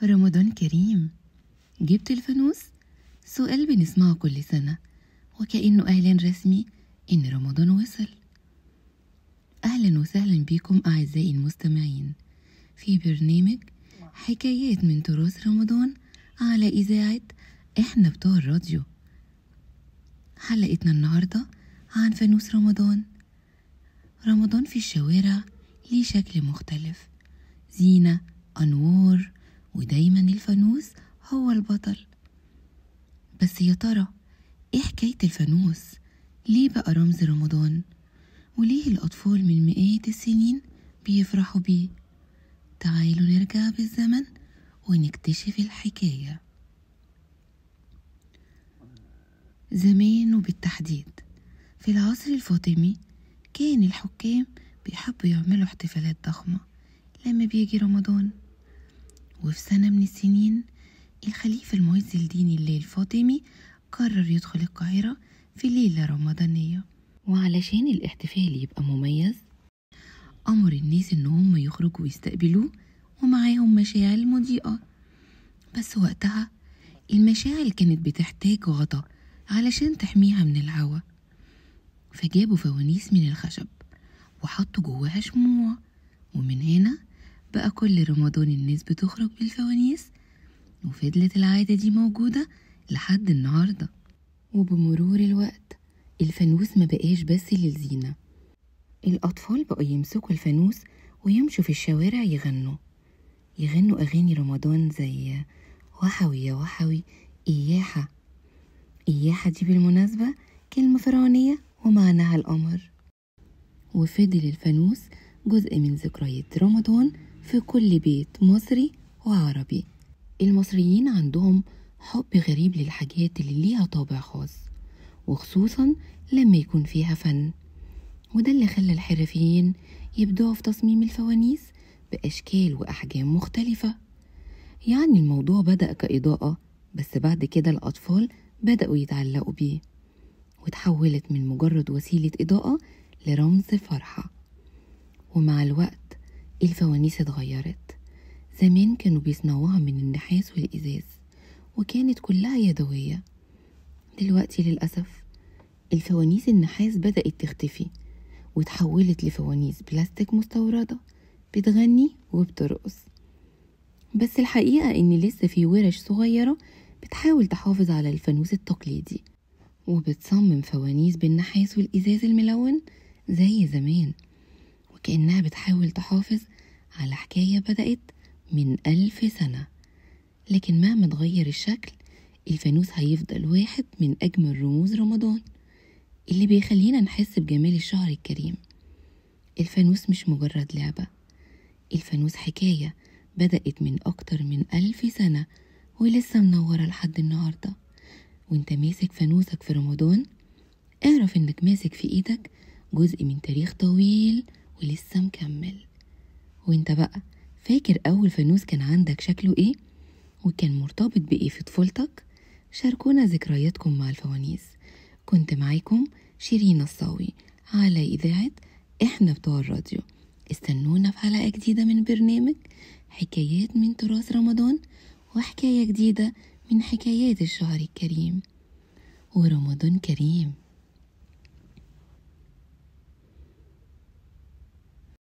رمضان كريم. جبت الفانوس؟ سؤال بنسمعه كل سنة وكأنه إعلان رسمي إن رمضان وصل. أهلا وسهلا بكم أعزائي المستمعين في برنامج حكايات من تراث رمضان على إذاعة إحنا بتوع الراديو. حلقتنا النهاردة عن فانوس رمضان. رمضان في الشوارع ليه شكل مختلف، زينة، أنوار، ودايما الفانوس هو البطل. بس يا ترى إيه حكاية الفانوس؟ ليه بقى رمز رمضان؟ وليه الأطفال من مئات السنين بيفرحوا بيه؟ تعالوا نرجع بالزمن ونكتشف الحكاية. زمان وبالتحديد في العصر الفاطمي كان الحكام بيحبوا يعملوا احتفالات ضخمة لما بيجي رمضان. وفي سنة من السنين الخليفة المعز الدين الله الفاطمي قرر يدخل القاهرة في ليلة رمضانية، وعلشان الاحتفال يبقى مميز أمر الناس إن هم يخرجوا ويستقبلوه ومعاهم مشاعل مضيئة. بس وقتها المشاعل كانت بتحتاج غطا علشان تحميها من الهوا، فجابوا فوانيس من الخشب وحطوا جواها شموع، ومن هنا بقى كل رمضان الناس بتخرج بالفوانيس، وفضلت العادة دي موجودة لحد النهاردة. وبمرور الوقت الفانوس ما بقاش بس للزينة، الأطفال بقوا يمسكوا الفانوس ويمشوا في الشوارع يغنوا أغاني رمضان زي وحوي يا وحوي إياحة. إياحة دي بالمناسبة كلمة فرعونية ومعناها القمر. وفضل الفانوس جزء من ذكريات رمضان في كل بيت مصري وعربي. المصريين عندهم حب غريب للحاجات اللي ليها طابع خاص، وخصوصا لما يكون فيها فن، وده اللي خلى الحرفيين يبدعوا في تصميم الفوانيس بأشكال وأحجام مختلفة. يعني الموضوع بدأ كإضاءة، بس بعد كده الأطفال بدأوا يتعلقوا بيه، وتحولت من مجرد وسيلة إضاءة لرمز فرحة. ومع الوقت الفوانيس اتغيرت. زمان كانوا بيصنعوها من النحاس والإزاز وكانت كلها يدوية. دلوقتي للأسف الفوانيس النحاس بدأت تختفي وتحولت لفوانيس بلاستيك مستوردة بتغني وبترقص. بس الحقيقة إن لسه في ورش صغيرة بتحاول تحافظ على الفانوس التقليدي وبتصمم فوانيس بالنحاس والإزاز الملون زي زمان، وكأنها بتحاول تحافظ على حكاية بدأت من 1000 سنة. لكن مهما تغير الشكل الفانوس هيفضل واحد من أجمل رموز رمضان اللي بيخلينا نحس بجمال الشهر الكريم. الفانوس مش مجرد لعبة، الفانوس حكاية بدأت من أكتر من 1000 سنة ولسه منورة لحد النهاردة. وانت ماسك فانوسك في رمضان اعرف انك ماسك في ايدك جزء من تاريخ طويل ولسه مكمل. وانت بقى فاكر أول فانوس كان عندك شكله ايه؟ وكان مرتبط بايه في طفولتك؟ شاركونا ذكرياتكم مع الفوانيس. كنت معاكم شيرين الصاوي على إذاعة إحنا بتوع الراديو. استنونا في حلقة جديدة من برنامج حكايات من تراث رمضان، وحكاية جديدة من حكايات الشهر الكريم. ورمضان كريم.